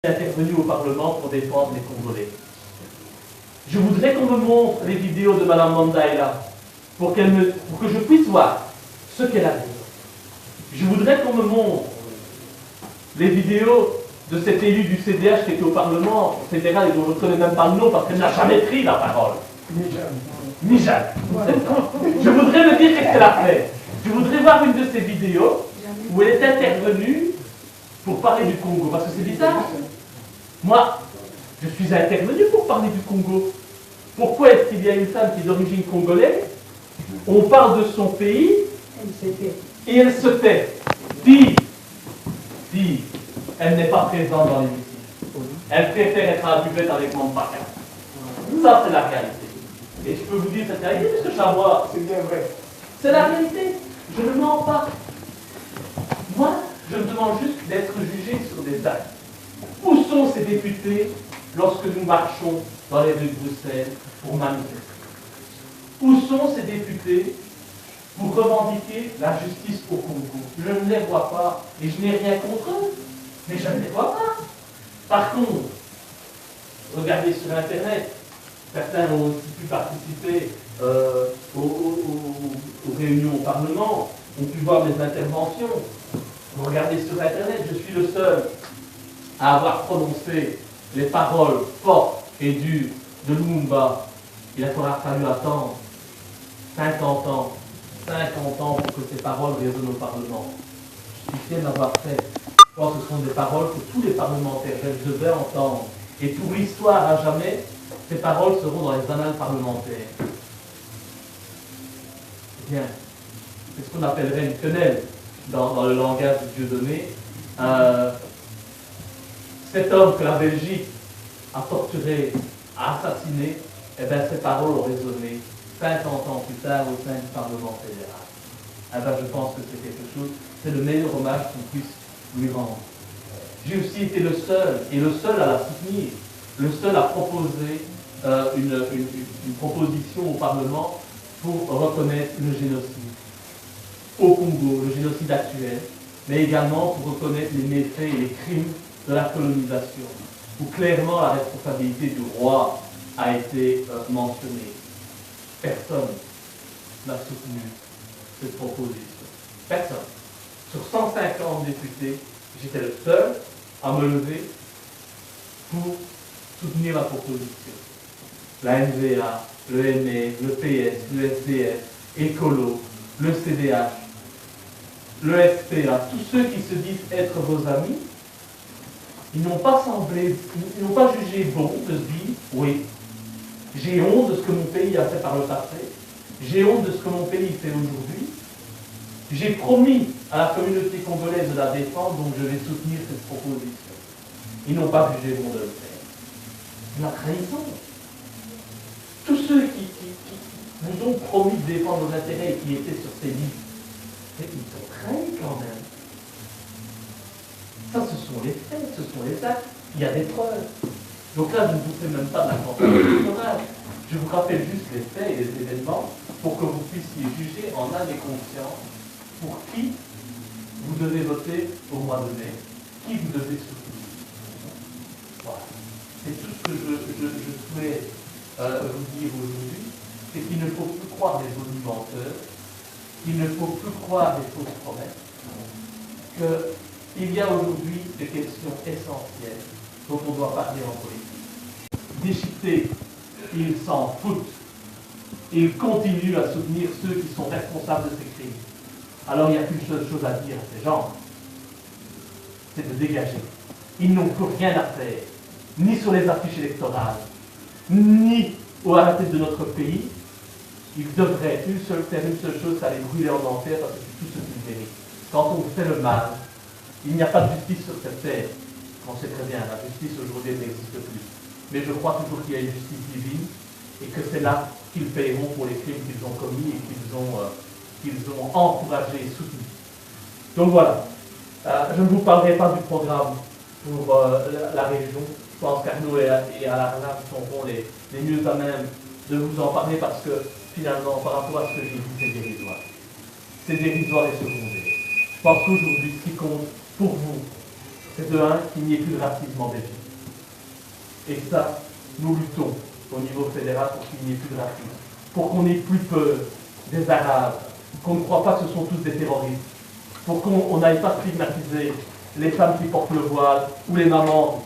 intervenu au Parlement pour défendre les Congolais. Je voudrais qu'on me montre les vidéos de Mme Mandaïla pour que je puisse voir ce qu'elle a dit. Je voudrais qu'on me montre les vidéos de cet élu du CDH qui était au Parlement fédéral et dont je ne connais même pas le nom parce qu'elle n'a jamais pris la parole. Ni Jeanne. Je voudrais me dire qu'est-ce qu'elle a fait. Je voudrais voir une de ces vidéos où elle est intervenue pour parler du Congo. Parce que c'est bizarre. Moi, je suis intervenu pour parler du Congo. Pourquoi est-ce qu'il y a une femme qui est d'origine congolaise? On parle de son pays et elle se tait. Si elle n'est pas présente dans l'hémicycle. Elle préfère être à la buvette avec mon paquet. Ça, c'est la réalité. Et je peux vous dire cette réalité, parce que Chamois, c'est bien vrai. C'est la réalité. Je ne mens pas. Moi, je me demande juste d'être jugé sur des actes. Où sont ces députés lorsque nous marchons dans les rues de Bruxelles pour manifester? Où sont ces députés pour revendiquer la justice au Congo? Je ne les vois pas et je n'ai rien contre eux, mais je ne les vois pas. Par contre, regardez sur Internet, certains ont aussi pu participer aux réunions au Parlement, ont pu voir mes interventions. Vous regardez sur Internet, je suis le seul à avoir prononcé les paroles fortes et dures de Lumumba. Il a fallu attendre 50 ans pour que ces paroles résonnent au Parlement. Je suis fier d'avoir fait. Je pense que ce sont des paroles que tous les parlementaires devaient entendre. Et pour l'histoire à jamais, ces paroles seront dans les annales parlementaires. Bien. C'est ce qu'on appellerait une quenelle dans le langage de Dieudonné. Cet homme que la Belgique a torturé, a assassiné, eh bien, ces paroles ont résonné 50 ans plus tard au sein du Parlement fédéral. Eh bien, je pense que c'est quelque chose, c'est le meilleur hommage qu'on puisse lui rendre. J'ai aussi été le seul à la soutenir, le seul à proposer une proposition au Parlement pour reconnaître le génocide au Congo, le génocide actuel, mais également pour reconnaître les méfaits et les crimes de la colonisation, où clairement la responsabilité du roi a été mentionnée. Personne n'a soutenu cette proposition. Personne. Sur 150 députés, j'étais le seul à me lever pour soutenir la proposition. La NVA, le ME, le PS, le SDF, Écolo, le CDH, le SPA, tous ceux qui se disent être vos amis, ils n'ont pas jugé bon de se dire, oui, j'ai honte de ce que mon pays a fait par le passé, j'ai honte de ce que mon pays fait aujourd'hui, j'ai promis à la communauté congolaise de la défendre, donc je vais soutenir cette proposition. Ils n'ont pas jugé bon de le faire. La trahison. Tous ceux qui vous ont promis de défendre vos intérêts et qui étaient sur ces listes, ils sont trahis quand même. Ça, ce sont les faits, ce sont les actes. Il y a des preuves. Donc là, je ne vous fais même pas de la campagne électorale. Je vous rappelle juste les faits et les événements pour que vous puissiez juger en âme et conscience pour qui vous devez voter au mois de mai, qui vous devez soutenir. Voilà. C'est tout ce que je souhaite vous dire aujourd'hui, c'est qu'il ne faut plus croire les bonimenteurs, qu'il ne faut plus croire les fausses promesses, qu'il y a aujourd'hui des questions essentielles dont on doit parler en politique. Déchiquetés, ils s'en foutent. Ils continuent à soutenir ceux qui sont responsables de ces crimes. Alors il n'y a qu'une seule chose à dire à ces gens, c'est de dégager. Ils n'ont plus rien à faire, ni sur les affiches électorales, ni à la tête de notre pays. Ils devraient faire une seule chose, c'est aller brûler en enfer parce que c'est tout ce qu'ils méritent. Quand on fait le mal, il n'y a pas de justice sur cette terre. On sait très bien, la justice aujourd'hui n'existe plus. Mais je crois toujours qu'il y a une justice divine et que c'est là qu'ils paieront pour les crimes qu'ils ont commis et qu'ils ont encouragés et soutenus. Donc voilà, je ne vous parlerai pas du programme pour la région. Je pense qu'Arnaud et Alain seront les mieux à même de vous en parler parce que finalement, par rapport à ce que j'ai dit, c'est dérisoire. C'est dérisoire et secondaire. Je pense qu'aujourd'hui, ce qui compte pour vous, c'est de un, qu'il n'y ait plus de racisme en Belgique. Et ça, nous luttons au niveau fédéral pour qu'il n'y ait plus de racisme, pour qu'on n'ait plus peur des Arabes, qu'on ne croit pas que ce sont tous des terroristes, pour qu'on n'aille pas stigmatiser les femmes qui portent le voile ou les mamans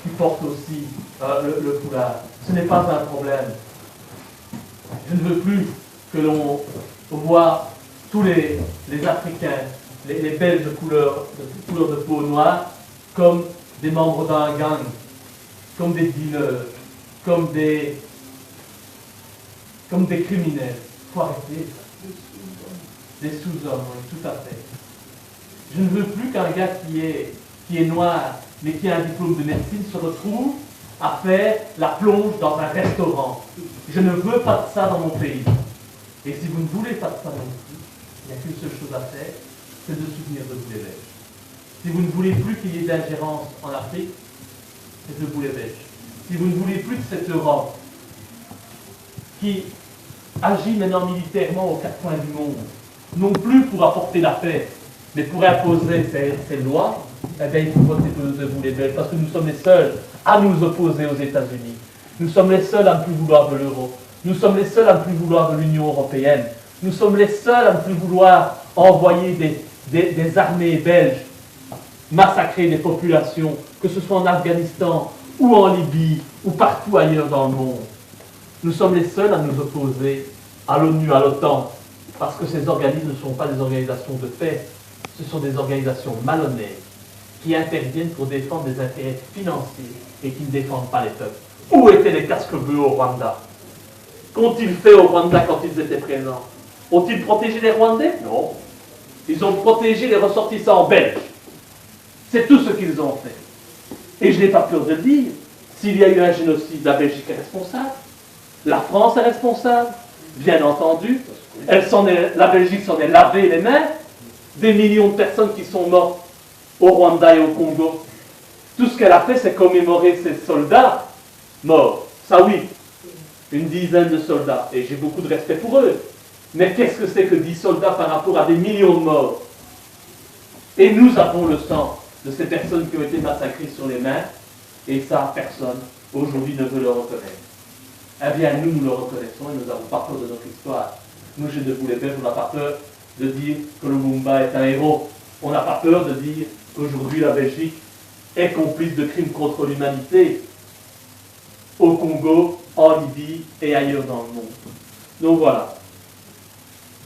qui portent aussi le foulard. Ce n'est pas un problème. Je ne veux plus que l'on voit tous les Africains, les Belges de couleur de peau noire, comme des membres d'un gang, comme des dealers, comme des criminels. Il faut arrêter ça. Des sous-hommes, oui, tout à fait. Je ne veux plus qu'un gars qui est noir, mais qui a un diplôme de médecine, se retrouve à faire la plonge dans un restaurant. Je ne veux pas de ça dans mon pays. Et si vous ne voulez pas de ça dans mon pays, il n'y a qu'une seule chose à faire, c'est de soutenir de vous les Belges. Si vous ne voulez plus qu'il y ait d'ingérence en Afrique, c'est de vous les Belges. Si vous ne voulez plus de cette Europe qui agit maintenant militairement aux quatre coins du monde, non plus pour apporter la paix, mais pour imposer ses lois, eh bien, il faut voter de vous les Belges, parce que nous sommes les seuls à nous opposer aux États-Unis. Nous sommes les seuls à ne plus vouloir de l'euro. Nous sommes les seuls à ne plus vouloir de l'Union européenne. Nous sommes les seuls à ne plus vouloir envoyer des armées belges massacrer des populations, que ce soit en Afghanistan ou en Libye ou partout ailleurs dans le monde. Nous sommes les seuls à nous opposer à l'ONU, à l'OTAN, parce que ces organismes ne sont pas des organisations de paix, ce sont des organisations malhonnêtes qui interviennent pour défendre des intérêts financiers et qui ne défendent pas les peuples. Où étaient les casques bleus au Rwanda? Qu'ont-ils fait au Rwanda quand ils étaient présents? Ont-ils protégé les Rwandais? Non. Ils ont protégé les ressortissants belges. C'est tout ce qu'ils ont fait. Et je n'ai pas peur de le dire. S'il y a eu un génocide, la Belgique est responsable. La France est responsable. Bien entendu. La Belgique s'en est lavé les mains. Des millions de personnes qui sont mortes au Rwanda et au Congo. Tout ce qu'elle a fait, c'est commémorer ces soldats morts. Ça oui, une dizaine de soldats. Et j'ai beaucoup de respect pour eux. Mais qu'est-ce que c'est que 10 soldats par rapport à des millions de morts? Et nous avons le sang de ces personnes qui ont été massacrées sur les mains. Et ça, personne, aujourd'hui, ne veut le reconnaître. Eh bien, nous le reconnaissons et nous n'avons pas peur de notre histoire. Nous, chez Debout les Belges, on n'a pas peur de dire que Lumumba est un héros. On n'a pas peur de dire qu'aujourd'hui, la Belgique est complice de crimes contre l'humanité au Congo, en Libye et ailleurs dans le monde. Donc voilà.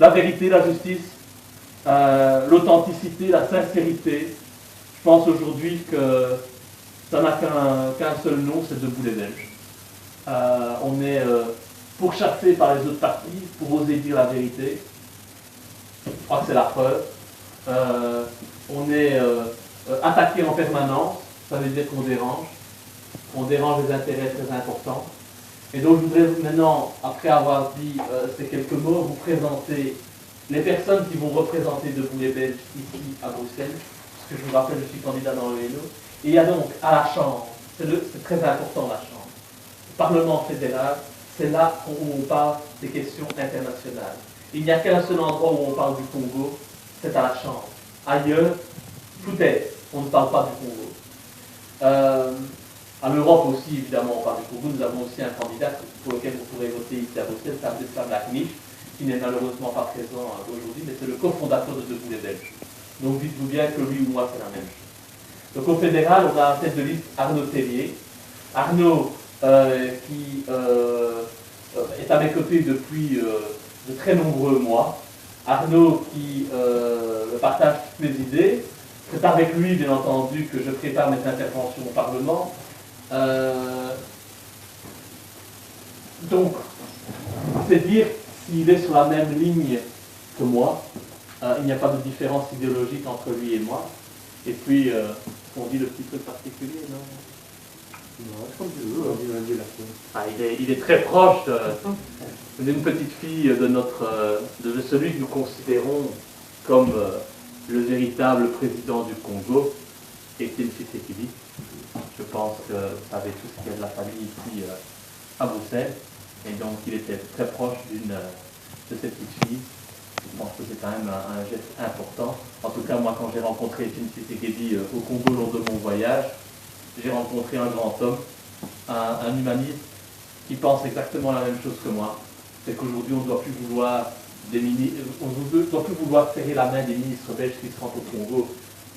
La vérité, la justice, l'authenticité, la sincérité. Je pense aujourd'hui que ça n'a qu'un seul nom, c'est Debout les Belges. On est pourchassé par les autres partis pour oser dire la vérité. Je crois que c'est la preuve. On est attaqué en permanence, ça veut dire qu'on dérange. On dérange des intérêts très importants. Et donc je voudrais maintenant, après avoir dit ces quelques mots, vous présenter les personnes qui vont représenter Debout les Belges ici à Bruxelles, parce que je vous rappelle, je suis candidat dans le Hainaut. Et il y a donc à la Chambre, c'est très important la Chambre, le Parlement fédéral, c'est là où on parle des questions internationales. Il n'y a qu'un seul endroit où on parle du Congo, c'est à la Chambre. Ailleurs, peut-être, on ne parle pas du Congo. En Europe aussi, évidemment, on parle du Congo. Nous avons aussi un candidat pour lequel vous pourrez voter ici à Bruxelles, c'est Abdeslam Lakmich, qui n'est malheureusement pas présent aujourd'hui, mais c'est le cofondateur de Debout les Belges. Donc dites-vous bien que lui ou moi, c'est la même chose. Donc au fédéral, on a en tête de liste Arnaud Tellier. Arnaud, qui est à mes côtés depuis de très nombreux mois. Arnaud qui partage toutes mes idées. C'est avec lui, bien entendu, que je prépare mes interventions au Parlement. Donc, c'est dire s'il est sur la même ligne que moi. Il n'y a pas de différence idéologique entre lui et moi. Et puis, on dit le petit truc particulier, non? Non, comme tu veux, on dit la il est très proche d'une petite fille de celui que nous considérons comme le véritable président du Congo, Étienne Tshisekedi. Je pense que vous savez tous qu'il y a de la famille ici à Bruxelles. Et donc, il était très proche de cette petite fille. Je pense que c'est quand même un geste important. En tout cas, moi, quand j'ai rencontré Etienne Tshisekedi au Congo lors de mon voyage, j'ai rencontré un grand homme, un humaniste, qui pense exactement la même chose que moi. C'est qu'aujourd'hui, on ne doit plus vouloir doit plus vouloir serrer la main des ministres belges qui se rendent au Congo.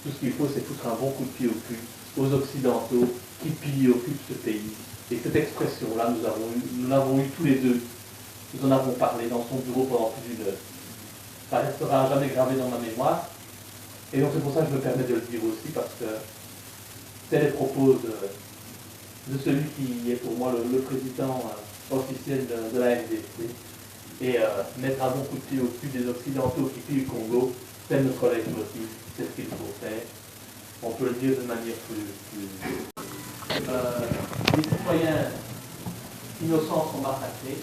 Tout ce qu'il faut, c'est foutre un bon coup de pied au cul aux Occidentaux qui pillent et occupent ce pays. Et cette expression-là, nous l'avons eu tous les deux. Nous en avons parlé dans son bureau pendant plus d'1 heure. Ça restera jamais gravé dans ma mémoire. Et donc c'est pour ça que je me permets de le dire aussi, parce que c'est les propos de celui qui est pour moi le président officiel de la RDC. Et mettre un bon coup de pied au cul des Occidentaux qui pillent le Congo, c'est notre leitmotiv, c'est ce qu'il faut faire. On peut le dire de manière plus... les citoyens innocents sont massacrés.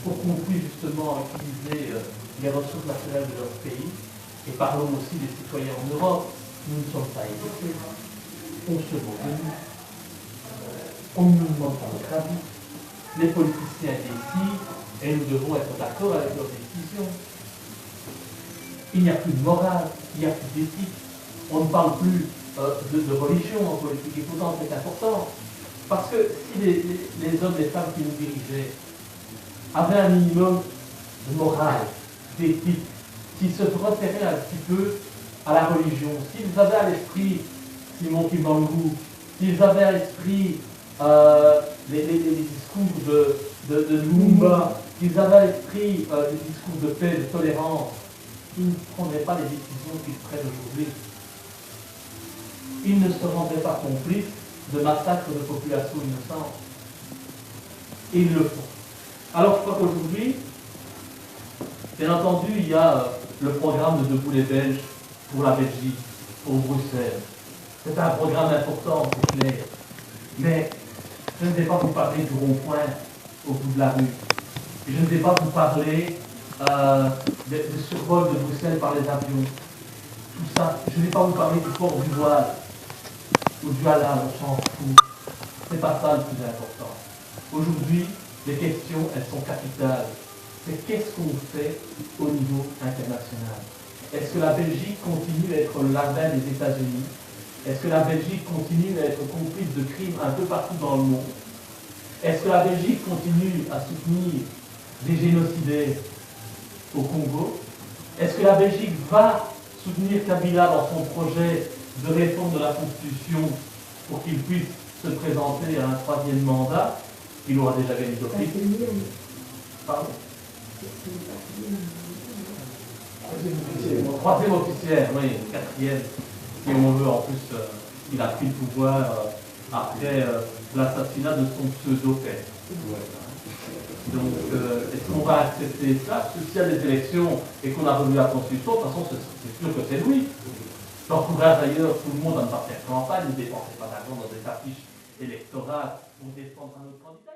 Pour qu'on puisse justement utiliser les ressources naturelles de leur pays, et parlons aussi des citoyens en Europe, nous ne sommes pas éduqués, on se moque de nous, on ne nous demande pas notre avis, les politiciens décident et nous devons être d'accord avec leurs décisions. Il n'y a plus de morale, il n'y a plus d'éthique, on ne parle plus de religion en politique, et pourtant c'est important, parce que si les hommes et les femmes qui nous dirigeaient avaient un minimum de morale, d'éthique, s'ils se référaient un petit peu à la religion, s'ils avaient à l'esprit Simon Kimbangu, s'ils avaient à l'esprit les discours de Lumumba, s'ils avaient à l'esprit des discours de paix, de tolérance, ils ne prendraient pas les décisions qu'ils prennent aujourd'hui. Ils ne se rendraient pas complices de massacres de populations innocentes. Et ils le font. Alors je crois qu'aujourd'hui, bien entendu, il y a le programme de Debout les Belges pour la Belgique, pour Bruxelles. C'est un programme important, c'est clair. Mais je ne vais pas vous parler du rond-point au bout de la rue. Je ne vais pas vous parler de survol de Bruxelles par les avions. Tout ça. Je ne vais pas vous parler du port du voile ou du halal, on s'en fout. C'est pas ça le plus important. Aujourd'hui, les questions, elles sont capitales. C'est qu'est-ce qu'on fait au niveau international? Est-ce que la Belgique continue à être le larbin des États-Unis? Est-ce que la Belgique continue à être complice de crimes un peu partout dans le monde? Est-ce que la Belgique continue à soutenir des génocidaires au Congo? Est-ce que la Belgique va soutenir Kabila dans son projet de réforme de la Constitution pour qu'il puisse se présenter à un 3e mandat? Il aura déjà gagné d'office. Pardon? 3e officiel, oui, 4e. Si on veut, en plus, il a pris le pouvoir après l'assassinat de son pseudo-père. Donc, est-ce qu'on va accepter ça? Parce que s'il y a des élections et qu'on a revu la Constitution, de toute façon, c'est sûr que c'est lui. J'encourage d'ailleurs tout le monde à ne pas faire campagne, ne dépensez pas d'argent dans des affiches électorales pour défendre un autre candidat.